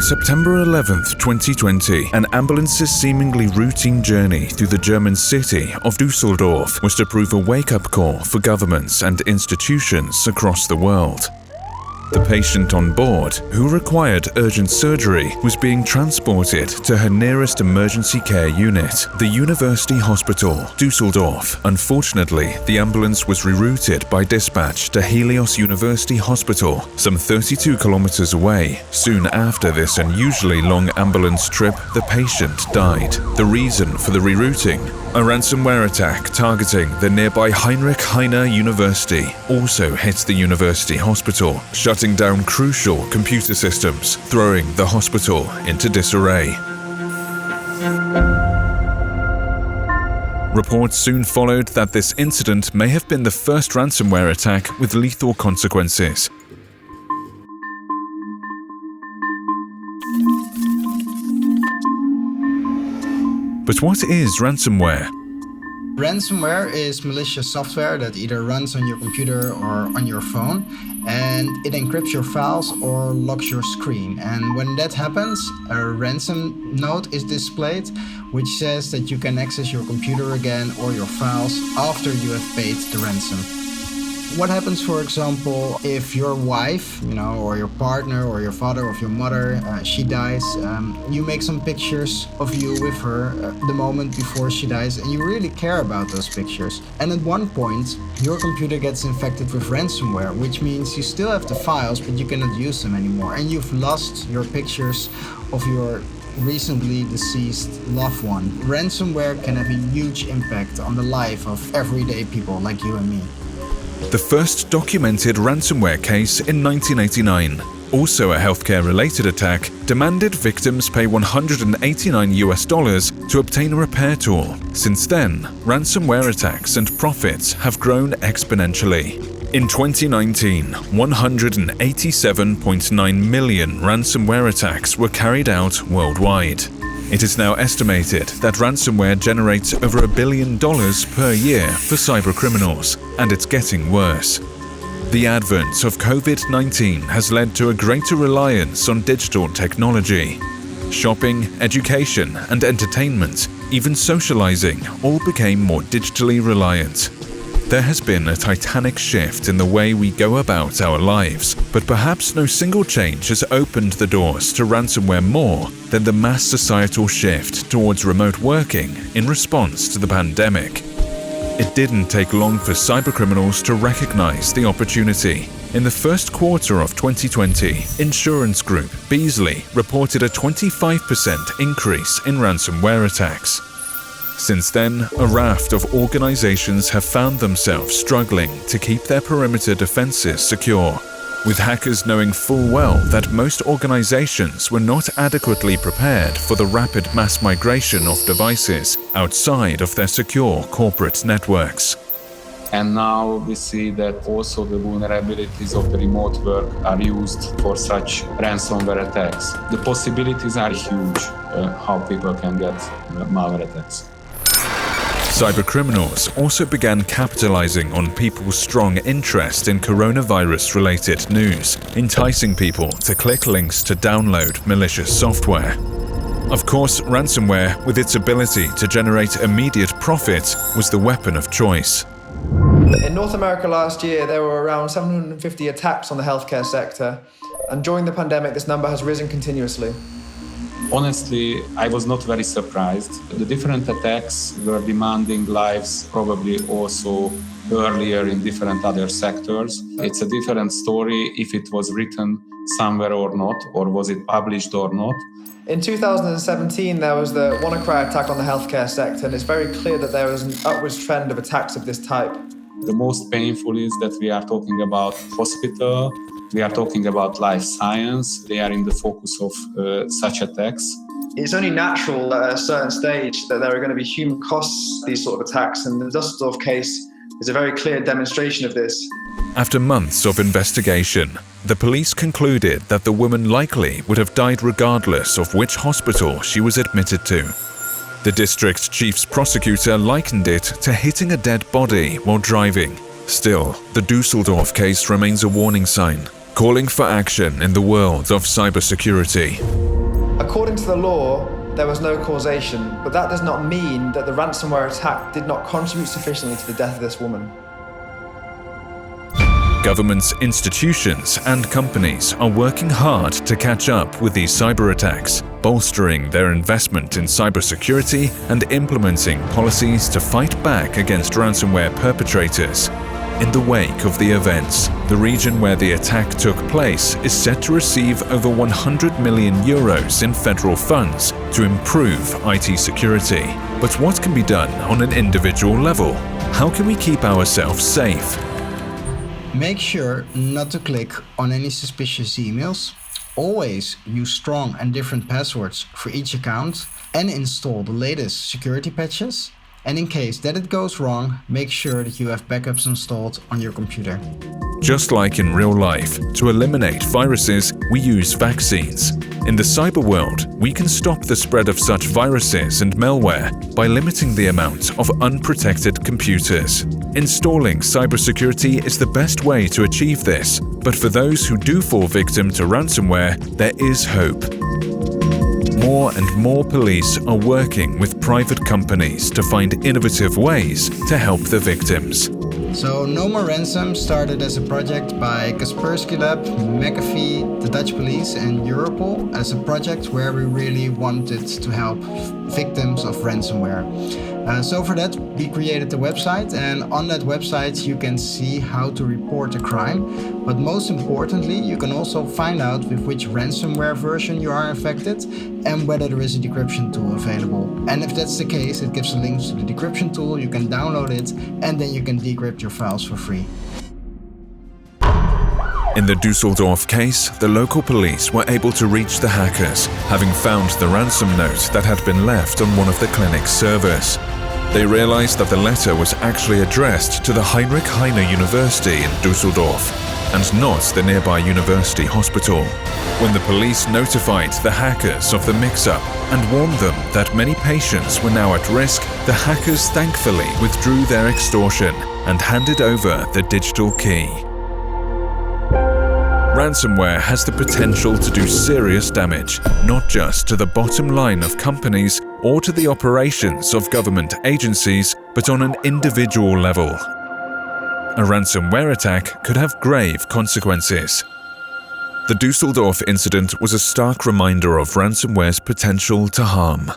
September 11th, 2020, an ambulance's seemingly routine journey through the German city of Düsseldorf was to prove a wake-up call for governments and institutions across the world. The patient on board, who required urgent surgery, was being transported to her nearest emergency care unit, the University Hospital, Düsseldorf. Unfortunately, the ambulance was rerouted by dispatch to Helios University Hospital, some 32 kilometers away. Soon after this unusually long ambulance trip, the patient died. The reason for the rerouting? A ransomware attack targeting the nearby Heinrich Heine University also hit the university hospital, shutting down crucial computer systems, throwing the hospital into disarray. Reports soon followed that this incident may have been the first ransomware attack with lethal consequences. But what is ransomware? Ransomware is malicious software that either runs on your computer or on your phone, and it encrypts your files or locks your screen. And when that happens, a ransom note is displayed, which says that you can access your computer again or your files after you have paid the ransom. What happens, for example, if your wife, or your partner or your father or your mother, she dies, you make some pictures of you with her the moment before she dies, and you really care about those pictures. And at one point, your computer gets infected with ransomware, which means you still have the files, but you cannot use them anymore, and you've lost your pictures of your recently deceased loved one. Ransomware can have a huge impact on the life of everyday people like you and me. The first documented ransomware case in 1989, also a healthcare-related attack, demanded victims pay $189 to obtain a repair tool. Since then, ransomware attacks and profits have grown exponentially. In 2019, 187.9 million ransomware attacks were carried out worldwide. It is now estimated that ransomware generates over $1 billion per year for cybercriminals, and it's getting worse. The advent of COVID-19 has led to a greater reliance on digital technology. Shopping, education, and entertainment, even socializing, all became more digitally reliant. There has been a titanic shift in the way we go about our lives, but perhaps no single change has opened the doors to ransomware more than the mass societal shift towards remote working in response to the pandemic. It didn't take long for cybercriminals to recognize the opportunity. In the first quarter of 2020, insurance group Beazley reported a 25% increase in ransomware attacks. Since then, a raft of organizations have found themselves struggling to keep their perimeter defenses secure, with hackers knowing full well that most organizations were not adequately prepared for the rapid mass migration of devices outside of their secure corporate networks. And now we see that also the vulnerabilities of the remote work are used for such ransomware attacks. The possibilities are huge, how people can get malware attacks. Cybercriminals also began capitalizing on people's strong interest in coronavirus-related news, enticing people to click links to download malicious software. Of course, ransomware, with its ability to generate immediate profit, was the weapon of choice. In North America last year, there were around 750 attacks on the healthcare sector, and during the pandemic, this number has risen continuously. Honestly, I was not very surprised. The different attacks were demanding lives probably also earlier in different other sectors. It's a different story if it was written somewhere or not, or was it published or not. In 2017, there was the WannaCry attack on the healthcare sector, and it's very clear that there was an upwards trend of attacks of this type. The most painful is that we are talking about hospital, we are talking about life science. They are in the focus of such attacks. It's only natural at a certain stage that there are going to be human costs to these sort of attacks, and the Düsseldorf case is a very clear demonstration of this. After months of investigation, the police concluded that the woman likely would have died regardless of which hospital she was admitted to. The district chief's prosecutor likened it to hitting a dead body while driving. Still, the Düsseldorf case remains a warning sign, calling for action in the world of cybersecurity. According to the law, there was no causation, but that does not mean that the ransomware attack did not contribute sufficiently to the death of this woman. Governments, institutions, and companies are working hard to catch up with these cyber attacks, bolstering their investment in cybersecurity and implementing policies to fight back against ransomware perpetrators. In the wake of the events, the region where the attack took place is set to receive over 100 million euros in federal funds to improve IT security. But what can be done on an individual level? How can we keep ourselves safe? Make sure not to click on any suspicious emails. Always use strong and different passwords for each account and install the latest security patches. And in case that it goes wrong, make sure that you have backups installed on your computer. Just like in real life, to eliminate viruses, we use vaccines. In the cyber world, we can stop the spread of such viruses and malware by limiting the amount of unprotected computers. Installing cybersecurity is the best way to achieve this, but for those who do fall victim to ransomware, there is hope. More and more police are working with private companies to find innovative ways to help the victims. So No More Ransom started as a project by Kaspersky Lab, McAfee, the Dutch police and Europol as a project where we really wanted to help victims of ransomware. So for that we created a website, and on that website you can see how to report a crime, but most importantly you can also find out with which ransomware version you are infected and whether there is a decryption tool available. And if that's the case, it gives a link to the decryption tool, you can download it and then you can decrypt your files for free. In the Düsseldorf case, the local police were able to reach the hackers, having found the ransom note that had been left on one of the clinic's servers. They realized that the letter was actually addressed to the Heinrich Heine University in Düsseldorf, and not the nearby university hospital. When the police notified the hackers of the mix-up and warned them that many patients were now at risk, the hackers thankfully withdrew their extortion and handed over the digital key. Ransomware has the potential to do serious damage, not just to the bottom line of companies or to the operations of government agencies, but on an individual level. A ransomware attack could have grave consequences. The Düsseldorf incident was a stark reminder of ransomware's potential to harm.